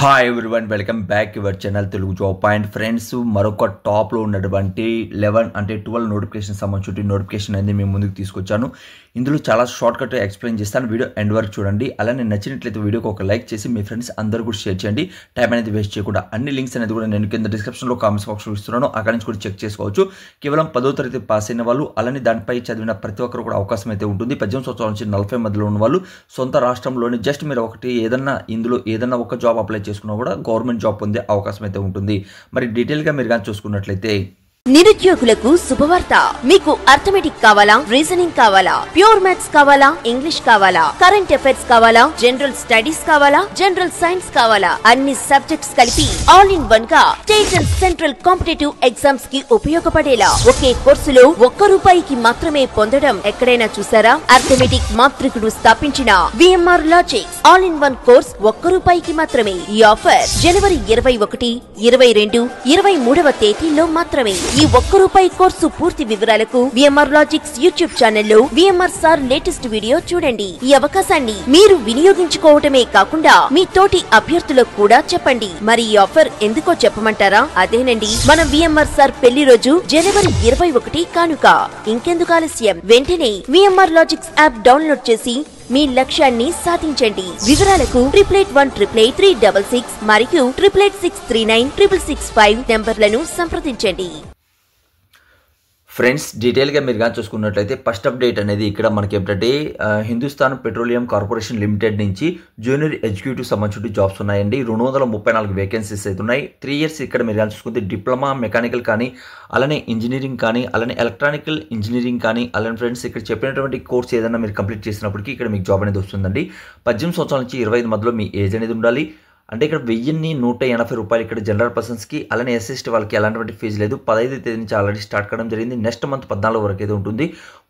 Hi everyone, welcome back your channel Telugu job point. Friends, మరొక టాప్లో ఉన్నటువంటి 12 నోటిఫికేషన్ సంబంధించి నోటిఫికేషన్ అనేది మేము ముందుకు తీసుకొచ్చాను. ఇందులో చాలా షార్ట్కట్ ఎక్స్ప్లెయిన్ చేస్తాను. వీడియో ఎండ్ వరకు చూడండి. అలానే నచ్చినట్లయితే వీడియోకి ఒక లైక్ చేసి మీ ఫ్రెండ్స్ అందరూ కూడా షేర్ చేయండి. టైం అనేది వేస్ట్ చేయకుండా అన్ని లింక్స్ అనేది కూడా నేను కింద డిస్క్రిప్షన్లో కామెంట్స్ బాక్స్లో ఇస్తున్నాను. అక్కడి నుంచి కూడా చెక్ చేసుకోవచ్చు. కేవలం 10వ తరగతి పాస్ అయిన వాళ్ళు, అలానే దానిపై చదివిన ప్రతి ఒక్కరు కూడా అవకాశం అయితే ఉంటుంది. 18 సంవత్సరాల నుంచి 40 మధ్యలో ఉన్న వాళ్ళు, సొంత రాష్ట్రంలోని జస్ట్ మీరు ఇందులో ఏదన్నా ఒక జాబ్ అప్లై చేసుకున్నా కూడా గవర్నమెంట్ జాబ్ పొందే అవకాశం అయితే ఉంటుంది. మరి డీటెయిల్గా మీరు కానీ చూసుకున్నట్లయితే, నిరుద్యోగులకు శుభవార్త. మీకు అర్థమెటిక్ కావాలా, రీజనింగ్ కావాలా, ప్యూర్ మ్యాథ్స్ కావాలా, ఇంగ్లీష్ కావాలా, కరెంట్ అఫైర్స్ కావాలా, జనరల్ స్టడీస్ కావాలా, జనరల్ సైన్స్ కావాలా, అన్ని సబ్జెక్ట్స్ కలిపి ఆల్ ఇన్ వన్ గా state and central competitive exams కి ఉపయోగపడేలా ఒకే కోర్సులో ₹1 మాత్రమే పొందడం ఎక్కడైనా చూసారా? అర్థమెటిక్ మాత్రికుడు స్థాపించిన VMR logics all in one course ₹1 మాత్రమే. ఈ ఆఫర్ జనవరి 21, 22, 23వ తేదీల్లో మాత్రమే. ఈ ₹1 కోర్సు పూర్తి వివరాలకు VMR లాజిక్స్ యూట్యూబ్ ఛానల్లో VMR సార్ లేటెస్ట్ వీడియో చూడండి. ఈ అవకాశాన్ని మీరు వినియోగించుకోవటమే కాకుండా మీ తోటి అభ్యర్థులకు కూడా చెప్పండి. మరి ఈ ఆఫర్ ఎందుకో చెప్పమంటారా? అదేనండి, మన VMR సార్ పెళ్లి రోజు జనవరి 21 కానుక. ఇంకెందుకు ఆలస్యం, వెంటనే VMR లాజిక్స్ యాప్ డౌన్లోడ్ చేసి మీ లక్ష్యాన్ని సాధించండి. వివరాలకు 8818883666 మరియు 88639665 నెంబర్లను సంప్రదించండి. ఫ్రెండ్స్, డీటెయిల్గా మీరు కానీ చూసుకున్నట్లయితే ఫస్ట్ అప్డేట్ అనేది ఇక్కడ మనకి ఏంటంటే హిందుస్థాన్ పెట్రోలియం కార్పొరేషన్ లిమిటెడ్ నుంచి జూనియర్ ఎగ్జిక్యూటివ్ సంబంధించి జాబ్స్ ఉన్నాయండి. 234 వేకెన్సీస్ అయితే ఉన్నాయి. 3 ఇయర్స్ ఇక్కడ మీరు కానీ చూసుకుంటే డిప్లొమా మెకానికల్ కానీ, అలానే ఇంజనీరింగ్ కానీ, అలానే ఎలక్ట్రానికల్ ఇంజనీరింగ్ కానీ, అలానే ఫ్రెండ్స్ ఇక్కడ చెప్పినటువంటి కోర్స్ ఏదైనా మీరు కంప్లీట్ చేసినప్పటికీ ఇక్కడ మీకు జాబ్ అనేది వస్తుందండి. 18 సంవత్సరాల నుంచి 25 మధ్యలో మీ ఏజ్ అనేది ఉండాలి. అంటే ఇక్కడ ₹1,180 ఇక్కడ జనరల్ పర్సన్స్కి, అలానే SST వాళ్ళకి ఎలాంటి ఫీజు లేదు. 15వ తేదీ నుంచి ఆల్రెడీ స్టార్ట్ కావడం జరిగింది. నెక్స్ట్ మంత్ 14 వరకు అయితే ఉంటుంది.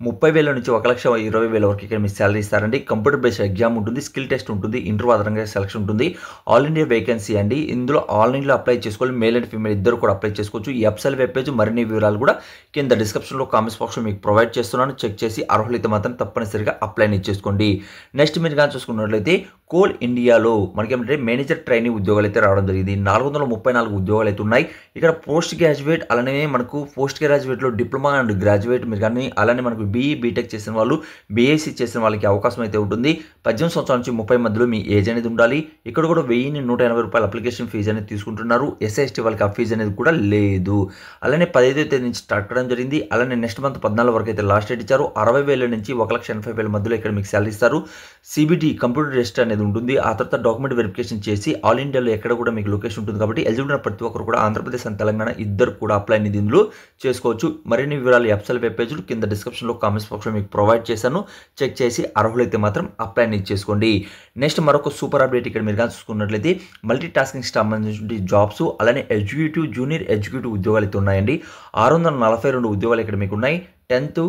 30,000 నుంచి 1,20,000 వరకు ఇక్కడ మీకు శాలరీ ఇస్తారండి. కంప్యూటర్ బేస్డ్ ఎగ్జామ్ ఉంటుంది, స్కిల్ టెస్ట్ ఉంటుంది, ఇంటర్వ్యూ ఆధారంగా సెలక్షన్ ఉంటుంది. ఆల్ ఇండియా వేకెన్సీ అండి. ఇందులో ఆన్లైన్లో అప్లై చేసుకోవాలి. మేల్ అండ్ ఫీమేల్ ఇద్దరు కూడా అప్లై చేసుకోవచ్చు. ఈ వెబ్సైట్ వెబ్ పేజ్ మరిన్ని వివరాలు కూడా కింద డిస్క్రిప్షన్లో కామెంట్స్ బాక్స్లో మీకు ప్రొవైడ్ చేస్తున్నాను. చెక్ చేసి అర్హులైతే మాత్రం తప్పనిసరిగా అప్లై చేసుకోండి. నెక్స్ట్ మీరు కానీ చూసుకున్నట్లయితే కోల్ ఇండియాలో మనకి ఏమంటే మేనేజర్ ట్రైనింగ్ ఉద్యోగాలు అయితే రావడం జరిగింది. 434 ఉద్యోగాలు అయితే ఉన్నాయి. ఇక్కడ పోస్ట్ గ్రాడ్యుయేట్, అలానే మనకు పోస్ట్ గ్రాడ్యుయేట్లో డిప్లొమా అండ్ గ్రాడ్యుయేట్ మీరు కానీ, అలానే మనకు BE బీటెక్ చేసిన వాళ్ళు, BSc చేసిన వాళ్ళకి అవకాశం అయితే ఉంటుంది. 18 సంవత్సరాల నుంచి 30 మధ్యలో మీ ఏజ్ అనేది ఉండాలి. ఇక్కడ కూడా ₹1,180 అప్లికేషన్ ఫీజు అనేది తీసుకుంటున్నారు. SST వాళ్ళకి ఆ ఫీజు అనేది కూడా లేదు. అలానే 15వ తేదీ నుంచి స్టార్ట్ కావడం జరిగింది. అలానే నెక్స్ట్ మంత్ 14 వరకు అయితే లాస్ట్ డేట్ ఇచ్చారు. 60,000 నుంచి 1,80,000 మధ్యలో ఇక్కడ మీకు శాలరీ ఇస్తారు. CBT కంప్యూటర్ టెస్ట్ అనేది ఉంటుంది. ఆ తర్వాత డాక్యుమెంట్ వెరిఫికేషన్ చేసి ఆల్ ఇండియాలో ఎక్కడ కూడా మీకు లొకేషన్ ఉంటుంది. కాబట్టి ఎలిజిబుల్ ఉన్న ప్రతి ఒక్కరు కూడా ఆంధ్రప్రదేశ్ అండ్ తెలంగాణ ఇద్దరు కూడా అప్లై అనేది ఇందులో చేసుకోవచ్చు. మరిన్ని వివరాలు వెబ్సైట్ వెబ్ పేజ్లు కింద డిస్క్రిప్షన్లో కామెంట్స్ బాక్స్లో మీకు ప్రొవైడ్ చేశాను. చెక్ చేసి అర్హులైతే మాత్రం అప్లై అనేది చేసుకోండి. నెక్స్ట్ మరొక సూపర్ అప్డేట్ ఇక్కడ మీరు కానీ చూసుకున్నట్లయితే మల్టీ టాస్కింగ్ సంబంధించిన జాబ్స్, అలానే ఎగ్జిక్యూటివ్, జూనియర్ ఎగ్జిక్యూటివ్ ఉద్యోగాలు అయితే ఉన్నాయండి. 642 ఉద్యోగాలు ఇక్కడ మీకు ఉన్నాయి. 10th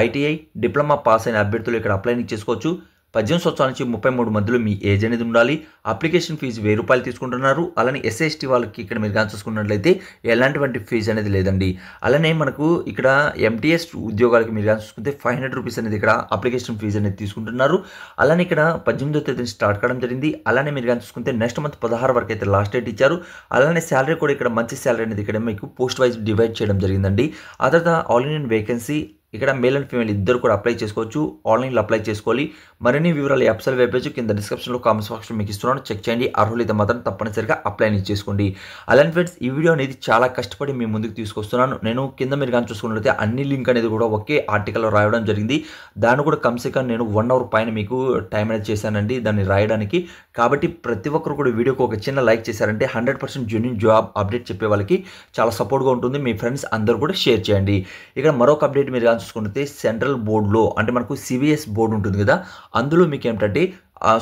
ITI డిప్లొమా పాస్ అయిన అభ్యర్థులు ఇక్కడ అప్లై చేసుకోవచ్చు. 18 సంవత్సరాల నుంచి 33 మధ్యలో మీ ఏజ్ అనేది ఉండాలి. అప్లికేషన్ ఫీజు ₹1,000 తీసుకుంటున్నారు. అలానే SST వాళ్ళకి ఇక్కడ మీరు కానీ చూసుకున్నట్లయితే ఎలాంటి ఫీజు అనేది లేదండి. అలానే మనకు ఇక్కడ MTS ఉద్యోగాలకి మీరు కానీ చూసుకుంటే ₹500 అనేది ఇక్కడ అప్లికేషన్ ఫీజు అనేది తీసుకుంటున్నారు. అలానే ఇక్కడ 18వ తేదీ స్టార్ట్ కావడం జరిగింది. అలానే మీరు కానీ చూసుకుంటే నెక్స్ట్ మంత్ 16 వరకు అయితే లాస్ట్ డేట్ ఇచ్చారు. అలానే శాలరీ కూడా ఇక్కడ మంచి శాలరీ అనేది ఇక్కడ మీకు పోస్ట్ వైజ్ డివైడ్ చేయడం జరిగిందండి. ఆ తర్వాత ఆల్ ఇండియన్ వేకెన్సీ ఇక్కడ మేల్ అండ్ ఫీమేల్ ఇద్దరు కూడా అప్లై చేసుకోవచ్చు. ఆన్లైన్లో అప్లై చేసుకోవాలి. మరిన్ని వివరాలు వెబ్సైట్ వెబ్ పేజ్ కింద డిస్క్రిప్షన్లో కామెంట్స్ బాక్స్లో మీకు ఇస్తున్నాను. చెక్ చేయండి. అర్హులైతే మాత్రం తప్పనిసరిగా అప్లై చేసుకోండి. అలానే ఫ్రెండ్స్, ఈ వీడియో అనేది చాలా కష్టపడి మీ ముందుకు తీసుకొస్తున్నాను. నేను కింద మీరు కానీ చూసుకున్నట్లయితే అన్ని లింక్ అనేది కూడా ఒకే ఆర్టికల్లో రాయడం జరిగింది. దాన్ని కూడా కమ్సేకం నేను 1 అవర్ పైన మీకు టైం అనేది చేశానండి దాన్ని రాయడానికి. కాబట్టి ప్రతి ఒక్కరు కూడా వీడియోకి ఒక చిన్న లైక్ చేశారంటే 100% జెన్యూన్ జాబ్ అప్డేట్ చెప్పే వాళ్ళకి చాలా సపోర్ట్గా ఉంటుంది. మీ ఫ్రెండ్స్ అందరూ కూడా షేర్ చేయండి. ఇక్కడ మరొక అప్డేట్ మీరు కానీ చూసుకుంటే సెంట్రల్ బోర్డులో అంటే మనకు CBS బోర్డు ఉంటుంది కదా, అందులో మీకు ఏమిటంటే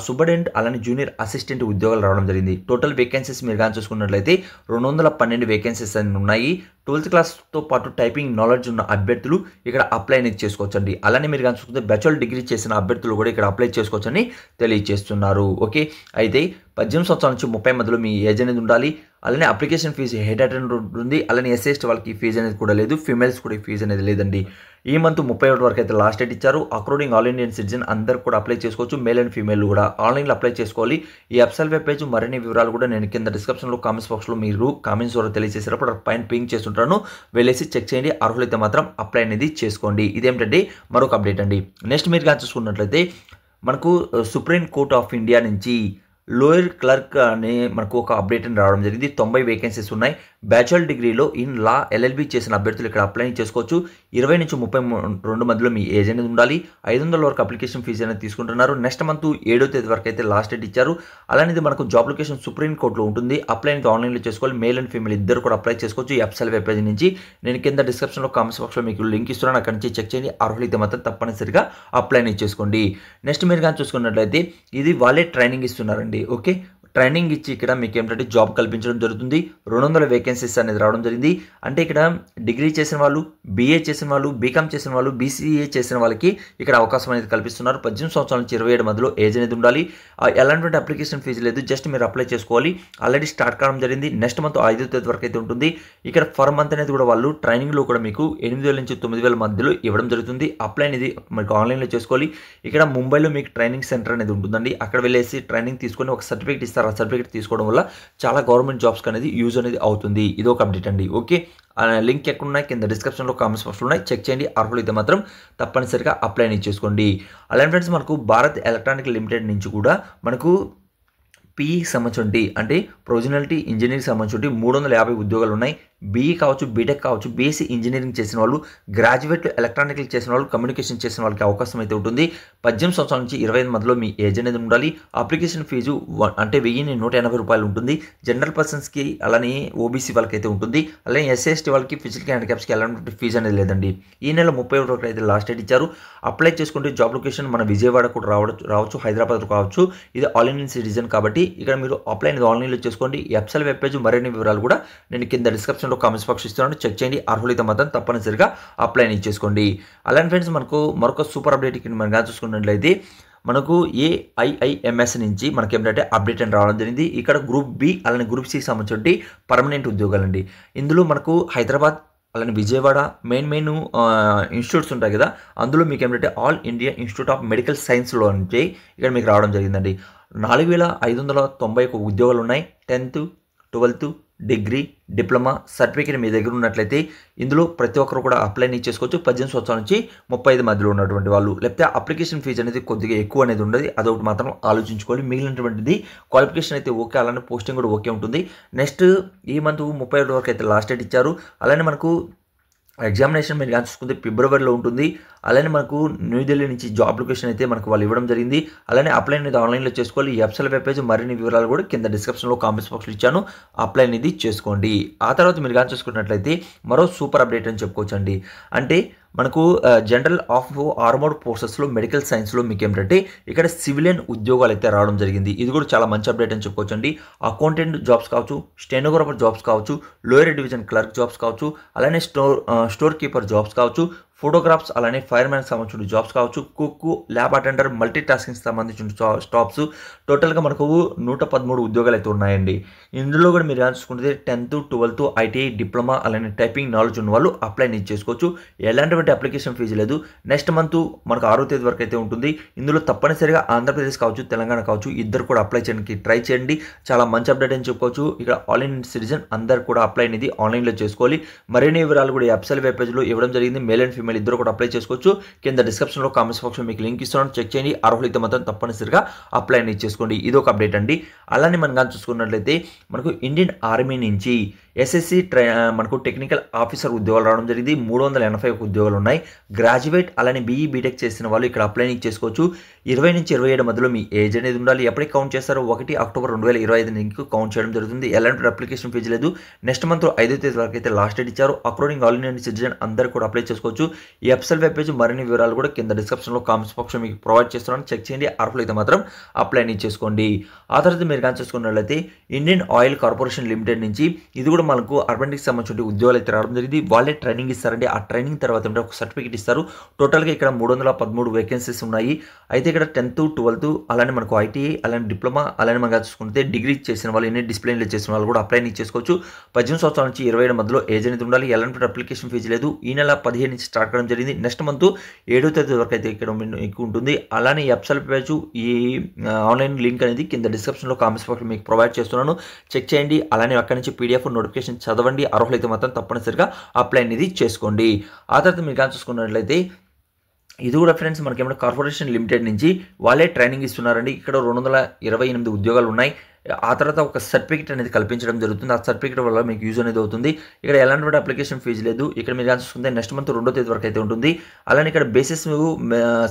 సూపరింటెండెంట్ అలానే జూనియర్ అసిస్టెంట్ ఉద్యోగాలు రావడం జరిగింది. టోటల్ వేకెన్సీస్ మీరు కానీ చూసుకున్నట్లయితే 212 వేకెన్సీస్ అని ఉన్నాయి. 12th క్లాస్తో పాటు టైపింగ్ నాలెడ్జ్ ఉన్న అభ్యర్థులు ఇక్కడ అప్లై అనేది చేసుకోవచ్చండి. అలానే మీరు కానీ చూసుకుంటే బ్యాచులర్ డిగ్రీ చేసిన అభ్యర్థులు కూడా ఇక్కడ అప్లై చేసుకోవచ్చని తెలియజేస్తున్నారు. ఓకే, అయితే 18 సంవత్సరాల నుంచి 30 మధ్యలో మీ ఏజ్ అనేది ఉండాలి. అలానే అప్లికేషన్ ఫీజు హెడ్ అటెండర్ ఉంటుంది. అలానే ఎస్సీ వాళ్ళకి ఫీజు అనేది కూడా లేదు, ఫీమేల్స్ కూడా ఫీజు అనేది లేదండి. ఈ మంత్ 31 వరకు అయితే లాస్ట్ డేట్ ఇచ్చారు. అకార్డింగ్ ఆల్ ఇండియన్ సిటిజన్ అందరు కూడా అప్లై చేసుకోవచ్చు. మేల్ అండ్ ఫీమేల్ కూడా ఆన్లైన్లో అప్లై చేసుకోవాలి. ఈ వెబ్సైట్ వెబ్ పేజ్ మరిన్ని వివరాలు కూడా నేను కింద డిస్క్రిప్షన్లో కామెంట్స్ బాక్స్లో మీరు కామెంట్స్ ద్వారా తెలియజేసేటప్పుడు పైన పింక్ చేస్తుంటాను, వెళ్ళేసి చెక్ చేయండి. అర్హులైతే మాత్రం అప్లై అనేది చేసుకోండి. ఇదేమిటంటే మరొక అప్డేట్ అండి. నెక్స్ట్ మీరు కానీ చూసుకున్నట్లయితే మనకు సుప్రీం కోర్ట్ ఆఫ్ ఇండియా నుంచి లోయర్ క్లర్క్ అనే మనకు ఒక అప్డేట్ అని రావడం జరిగింది. 90 వేకెన్సీస్ ఉన్నాయి. బ్యాచులర్ డిగ్రీలో ఇన్ లా ఎల్ఎల్బి చేసిన అభ్యర్థులు ఇక్కడ అప్లై చేసుకోవచ్చు. 20 నుంచి 32 మధ్యలో మీ ఏజ్ అనేది ఉండాలి. 500 వరకు అప్లికేషన్ ఫీజు అనేది తీసుకుంటున్నారు. నెక్స్ట్ మంత్ 7వ తేదీ వరకు అయితే లాస్ట్ డేట్ ఇచ్చారు. అలానే మనకు జాబ్ లొకేషన్ సుప్రీం కోర్టులో ఉంటుంది. అప్లై అనేది ఆన్లైన్లో చేసుకోవాలి. మేల్ అండ్ ఫీమేల్ ఇద్దరు కూడా అప్లై చేసుకోవచ్చు. ఈ వెబ్సైట్ వెబ్ పేజ్ నుంచి నేను కింద డిస్క్రిప్షన్లో కామెంట్స్ బాక్స్లో మీకు లింక్ ఇస్తున్నాను, అక్కడి నుంచి చెక్ చేయండి. అర్హులైతే మాత్రం తప్పనిసరిగా అప్లై అనేది చేసుకోండి. నెక్స్ట్ మీరు కానీ చూసుకున్నట్లయితే ఇది వాళ్ళే ట్రైనింగ్ ఇస్తున్నారండి. ఓకే, ట్రైనింగ్ ఇచ్చి ఇక్కడ మీకు ఏంటంటే జాబ్ కల్పించడం జరుగుతుంది. 200 వేకెన్సీస్ అనేది రావడం జరిగింది. అంటే ఇక్కడ డిగ్రీ చేసిన వాళ్ళు, బీఏ చేసిన వాళ్ళు, బీకామ్ చేసిన వాళ్ళు, బీసీఏ చేసిన వాళ్ళకి ఇక్కడ అవకాశం అనేది కల్పిస్తున్నారు. 18 సంవత్సరాల నుంచి 27 మధ్యలో ఏజ్ అనేది ఉండాలి. ఎలాంటి అప్లికేషన్ ఫీజు లేదు, జస్ట్ మీరు అప్లై చేసుకోవాలి. ఆల్రెడీ స్టార్ట్ కావడం జరిగింది. నెక్స్ట్ మంత్ 5వ తేదీ వరకు అయితే ఉంటుంది. ఇక్కడ ఫర్ మంత్ అనేది కూడా వాళ్ళు ట్రైనింగ్లో కూడా మీకు 8,000 నుంచి 9,000 మధ్యలో ఇవ్వడం జరుగుతుంది. అప్లై అనేది మీకు ఆన్లైన్లో చేసుకోవాలి. ఇక్కడ ముంబైలో మీకు ట్రైనింగ్ సెంటర్ అనేది ఉంటుందండి. అక్కడ వెళ్ళేసి ట్రైనింగ్ తీసుకొని ఒక సర్టిఫికేట్ ఇస్తారు. ఆ సర్టిఫికేట్ తీసుకోవడం వల్ల చాలా గవర్నమెంట్ జాబ్స్కి అనేది యూజ్ అనేది అవుతుంది. ఇది ఒక అప్డేట్ అండి. ఓకే, లింక్ ఎక్కడ ఉన్నాయి కింద డిస్క్రిప్షన్లో కామెంట్స్ బాక్స్లో ఉన్నాయి, చెక్ చేయండి. అర్హులైతే మాత్రం తప్పనిసరిగా అప్లై అనేది చేసుకోండి. అలానే ఫ్రెండ్స్ మనకు భారత్ ఎలక్ట్రానిక్ లిమిటెడ్ నుంచి కూడా మనకు పీఈకి సంబంధించి అంటే ప్రొవిజనాలిటీ ఇంజనీరింగ్ సంబంధించి 350 ఉద్యోగాలు ఉన్నాయి. బీఈ కావచ్చు, బీటెక్ కావచ్చు, బీఎస్సీ ఇంజనీరింగ్ చేసిన వాళ్ళు, గ్రాడ్యుయేట్లు ఎలక్ట్రానికల్ చేసిన వాళ్ళు, కమ్యూనికేషన్ చేసిన వాళ్ళకి అవకాశం అయితే ఉంటుంది. 18 సంవత్సరాల నుంచి 25 మధ్యలో మీ ఏజ్ అనేది ఉండాలి. అప్లికేషన్ ఫీజు అంటే 1,180 రూపాయలు ఉంటుంది. జనరల్ పర్సన్స్కి అలానే ఓబీసీ వాళ్ళకి అయితే ఉంటుంది. అలానే ఎస్సీ వాళ్ళకి, ఫిజికల్ హ్యాండిక్యాప్స్కి ఎలాంటి ఫీజు అనేది లేదండి. ఈ నెల 31 వరకు అయితే లాస్ట్ డేట్ ఇచ్చారు. అప్లై చేసుకుంటే జాబ్ లొకేషన్ మన విజయవాడ కూడా రావచ్చు, హైదరాబాద్ కావచ్చు. ఇది ఆల్ ఇండియన్ సిటిజన్ కాబట్టి ఇక్కడ మీరు అప్లై అనేది ఆన్లైన్లో చేసుకోండి. ఈ వెబ్సైట్ వెబ్ పేజ్ మరిన్ని వివరాలు కూడా నేను కింద డిస్క్రిప్షన్లో కామెంట్స్ బాక్స్ ఇస్తున్నాను, చెక్ చేయండి. అర్హులైతే మాత్రం తప్పనిసరిగా అప్లై అనేది చేసుకోండి. అలానే ఫ్రెండ్స్ మనకు మరొక సూపర్ అప్డేట్ ఇక్కడ మనం చూసుకున్నట్లయితే మనకు ఏఐఐఎంఎస్ నుంచి మనకి ఏంటంటే అప్డేట్ అని రావడం జరిగింది. ఇక్కడ గ్రూప్ బి అలానే గ్రూప్ సి సంబంధించి పర్మనెంట్ ఉద్యోగాలండి. ఇందులో మనకు హైదరాబాద్ అలానే విజయవాడ మెయిన్ ఇన్స్టిట్యూట్స్ ఉంటాయి కదా, అందులో మీకు ఏంటంటే all India institute of medical సైన్స్లో నుంచి ఇక్కడ మీకు రావడం జరిగిందండి. 4,591 ఉద్యోగాలు ఉన్నాయి. 10th, 12th, degree, diploma certificate మీ దగ్గర ఉన్నట్లయితే ఇందులో ప్రతి ఒక్కరు కూడా అప్లై చేసుకోవచ్చు. 18 సంవత్సరాల నుంచి 35 మధ్యలో ఉన్నటువంటి వాళ్ళు. లేకపోతే అప్లికేషన్ ఫీజు అనేది కొద్దిగా ఎక్కువ అనేది ఉండదు, అదొకటి మాత్రం ఆలోచించుకోవాలి. మిగిలినటువంటిది క్వాలిఫికేషన్ అయితే ఓకే, అలానే పోస్టింగ్ కూడా ఓకే ఉంటుంది. నెక్స్ట్ ఈ మంత్ 31 వరకు అయితే లాస్ట్ డేట్ ఇచ్చారు. అలానే మనకు ఎగ్జామినేషన్ మీరు కానీ చూసుకుంటే ఫిబ్రవరిలో ఉంటుంది. అలానే మనకు న్యూఢిల్లీ నుంచి జాబ్ లొకేషన్ అయితే మనకు వాళ్ళు ఇవ్వడం జరిగింది. అలానే అప్లై అనేది ఆన్లైన్లో చేసుకోవాలి. ఈ వెబ్సైట్ వెబ్ పేజ్ మరిన్ని వివరాలు కూడా కింద డిస్క్రిప్షన్లో కామెంట్స్ బాక్స్లో ఇచ్చాను, అప్లై అనేది చేసుకోండి. ఆ తర్వాత మీరు కానీ చూసుకున్నట్లయితే మరో సూపర్ అప్డేట్ అని చెప్పుకోవచ్చండి. అంటే మనకు జనరల్ ఆఫ్ ఆర్మోర్డ్ ఫోర్సెస్లో మెడికల్ సైన్స్లో మీకు ఏంటంటే ఇక్కడ సివిలియన్ ఉద్యోగాలు అయితే రావడం జరిగింది. ఇది కూడా చాలా మంచి అప్డేట్ అని చెప్పుకోవచ్చండి. అకౌంటెంట్ జాబ్స్ కావచ్చు, స్టెనోగ్రాఫర్ జాబ్స్ కావచ్చు, లోయర్ డివిజన్ క్లర్క్ జాబ్స్ కావచ్చు, అలానే స్టోర్ కీపర్ జాబ్స్ కావచ్చు, ఫోటోగ్రాఫ్స్ అలానే ఫైర్మ్యాన్కి సంబంధించిన జాబ్స్ కావచ్చు, cook, lab attender, multi tasking సంబంధించిన స్టాప్స్ టోటల్గా మనకు 113 ఉద్యోగాలు అయితే ఉన్నాయండి. ఇందులో కూడా మీరు చూసుకుంటే 10th, 12th ఐటీఐ, డిప్లొమా అలానే టైపింగ్ నాలెడ్జ్ ఉన్న వాళ్ళు అప్లై చేసుకోవచ్చు. ఎలాంటి అప్లికేషన్ ఫీజు లేదు. నెక్స్ట్ మంత్ మనకు 6వ తేదీ వరకు అయితే ఉంటుంది. ఇందులో తప్పనిసరిగా ఆంధ్రప్రదేశ్ కావచ్చు, తెలంగాణ కావచ్చు, ఇద్దరు కూడా అప్లై చేయడానికి ట్రై చేయండి. చాలా మంచి అప్డేట్ అని చెప్పుకోవచ్చు. ఇక్కడ ఆల్ ఇండియన్ సిటిజన్ అందరు కూడా అప్లై అనేది ఆన్లైన్లో చేసుకోవాలి. మరిన్ని వివరాలు కూడా వెబ్సైట్ వెబ్ పేజ్లో ఇవ్వడం జరిగింది. మేల్ అండ్ ఫీమేల్ ఇద్దరు కూడా అప్లై చేసుకోవచ్చు. కింద డిస్క్రిప్షన్లో కామెంట్స్ బాక్స్లో మీకు లింక్ ఇస్తున్నాను, చెక్ చేయండి. అర్హులైతే మాత్రం తప్పనిసరిగా అప్లై అనేది చేసుకోండి. ఇది ఒక అప్డేట్ అండి. అలానే మనం కానీ చూసుకున్నట్లయితే మనకు ఇండియన్ ఆర్మీ నుంచి ఎస్ఎస్సి మనకు టెక్నికల్ ఆఫీసర్ ఉద్యోగాలు రావడం జరిగింది. 381 ఉద్యోగాలు ఉన్నాయి. గ్రాడ్యుయేట్ అలానే బీఈ బీటెక్ చేసిన వాళ్ళు ఇక్కడ అప్లై చేసుకోవచ్చు. 20 నుంచి 27 మధ్యలో మీ ఏజ్ అనేది ఉండాలి. ఎప్పటికి కౌంట్ చేస్తారో 1 అక్టోబర్ 2025 నుంచి కౌంట్ చేయడం జరుగుతుంది. ఎలాంటి అప్లికేషన్ ఫీజు లేదు. నెక్స్ట్ మంత్ 5వ తేదీ వరకు అయితే లాస్ట్ డేట్ ఇచ్చారు. అకార్డింగ్ ఆల్ ఇండియన్ సిటిజన్ అందరూ కూడా అప్లై చేసుకోవచ్చు. ఈ అఫీషియల్ వెబ్ పేజ్ మరిన్ని వివరాలు కూడా కింద డిస్క్రిప్షన్లో కామెంట్స్ బాక్స్లో మీకు ప్రొవైడ్ చేస్తున్నాను, చెక్ చేయండి. అర్హులైతే మాత్రం అప్లై చేసుకోండి. ఆ తర్వాత మీరు కానీ చూసుకున్నట్లయితే ఇండియన్ ఆయిల్ కార్పొరేషన్ లిమిటెడ్ నుంచి ఇది కూడా మనకు అర్బన్కి సంబంధించిన ఉద్యోగాలు అయితే రావడం జరిగింది. వాళ్ళే ట్రైనింగ్ ఇస్తారండి. ఆ ట్రైనింగ్ తర్వాత ఒక సర్టిఫికేట్ ఇస్తారు. టోటల్గా ఇక్కడ 313 వేకెన్సీస్ ఉన్నాయి. అయితే ఇక్కడ 10th 12th అలానే మనకు ఐటీఐ అలానే డిప్లొమా అలానే మనం చూసుకుంటే డిగ్రీ చేసిన వాళ్ళు ఎన్ని డిసిప్లిన్లు చేసిన వాళ్ళు కూడా అప్లై చేసుకోవచ్చు. 18 సంవత్సరాల నుంచి 27 మధ్యలో ఏజ్ అనేది ఉండాలి. ఎలాంటి అప్లికేషన్ ఫీజు లేదు. ఈ నెల 15 నుంచి స్టార్ట్ చేయడం జరిగింది. నెక్స్ట్ మంత్ 7వ తేదీ వరకు అయితే ఇక్కడ మీకు ఉంటుంది. అలానే ఈ వెబ్సైట్ పేజ్ ఈ ఆన్లైన్ లింక్ అనేది కింద డిస్క్రిప్షన్లో కామెంట్స్ బాక్స్లో మీకు ప్రొవైడ్ చేస్తున్నాను, చెక్ చేయండి. అలానే అక్కడి నుంచి పీడిఎఫ్ నోటిఫికేషన్ చదవండి. అర్హులైతే మాత్రం తప్పనిసరిగా అప్లై అనేది చేసుకోండి. ఆ తర్వాత మీరు కానీ చూసుకున్నట్లయితే ఇది కూడా ఫ్రెండ్స్ మనకేమైనా కార్పొరేషన్ లిమిటెడ్ నుంచి వాళ్ళే ట్రైనింగ్ ఇస్తున్నారండి. ఇక్కడ 228 ఉద్యోగాలు ఉన్నాయి. ఆ తర్వాత ఒక సర్టిఫికేట్ అనేది కల్పించడం జరుగుతుంది. ఆ సర్టిఫికేట్ వల్ల మీకు యూజ్ అనేది అవుతుంది. ఇక్కడ ఎలాంటి అప్లికేషన్ ఫీజు లేదు. ఇక్కడ మీరు చూసుకుంటే నెక్స్ట్ మంత్ 2వ తేదీ వరకు అయితే ఉంటుంది. అలానే ఇక్కడ బేసిస్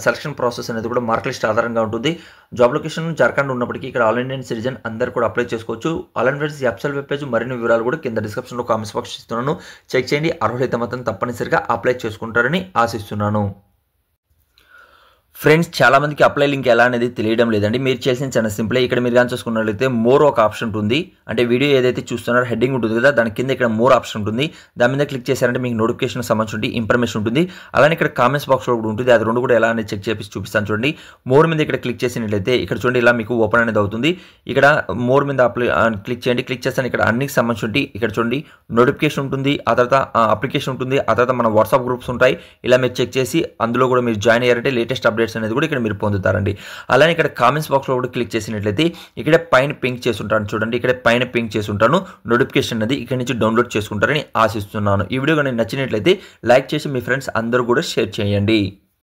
సెలక్షన్ ప్రాసెస్ అనేది కూడా మార్క్ లిస్ట్ ఆధారంగా ఉంటుంది. జాబ్ లొకేషన్ జార్ఖండ్ ఉన్నప్పటికీ ఇక్కడ ఆల్ ఇండియన్ సిటిజన్ అందరు కూడా అప్లై చేసుకోవచ్చు. అలానే ఫ్రెండ్స్ ఈ అఫీషియల్ వెబ్ పేజ్ మరిన్ని వివరాలు కూడా కింద డిస్క్రిప్షన్లో కామెంట్స్ బాక్స్ ఇస్తున్నాను, చెక్ చేయండి. అర్హులైతే మాత్రం తప్పనిసరిగా అప్లై చేసుకుంటారని ఆశిస్తున్నాను. ఫ్రెండ్స్ చాలామందికి అప్లై లింక్ ఎలా అనేది తెలియడం లేదండి. మీరు చేసిన చాలా సింపుల్. ఇక్కడ మీరు కానీ చూసుకున్నట్లయితే మోర్ ఒక ఆప్షన్ ఉంటుంది. అంటే వీడియో ఏదైతే చూస్తున్నారో హెడ్డింగ్ ఉంటుంది కదా, దాని కింద ఇక్కడ మోర్ ఆప్షన్ ఉంటుంది. దాని మీద క్లిక్ చేశారంటే మీకు నోటిఫికేషన్ సంబంధించి ఇన్ఫర్మేషన్ ఉంటుంది. అలానే ఇక్కడ కామెంట్స్ బాక్స్లో కూడా ఉంటుంది. అది రెండు కూడా ఎలా అనేది చెక్ చేసి చూపిస్తాను చూడండి. మోర్ మీద ఇక్కడ క్లిక్ చేసినట్లయితే ఇక్కడ చూడండి ఇలా మీకు ఓపెన్ అనేది అవుతుంది. ఇక్కడ మోర్ మీద క్లిక్ చేయండి. క్లిక్ చేస్తాను ఇక్కడ అన్నికి సంబంధించి ఇక్కడ చూడండి నోటిఫికేషన్ ఉంటుంది. ఆ తర్వాత అప్లికేషన్ ఉంటుంది. ఆ తర్వాత మన వాట్సాప్ గ్రూప్స్ ఉంటాయి. ఇలా మీరు చెక్ చేసి అందులో కూడా మీరు జాయిన్ అయ్యారంటే లేటెస్ట్ అప్డేట్స్ అనేది కూడా ఇక్కడ మీరు పొందుతారండి. అలానే ఇక్కడ కామెంట్స్ బాక్స్లో కూడా క్లిక్ చేసినట్లయితే ఇక్కడ పైన పింక్ చేసి ఉంటాను చూడండి. ఇక్కడ పైన పింక్ చేసి ఉంటాను నోటిఫికేషన్ అనేది ఇక్కడ నుంచి డౌన్లోడ్ చేసుకుంటారని ఆశిస్తున్నాను. ఈ వీడియో కానీ నచ్చినట్లయితే లైక్ చేసి మీ ఫ్రెండ్స్ అందరూ కూడా షేర్ చేయండి.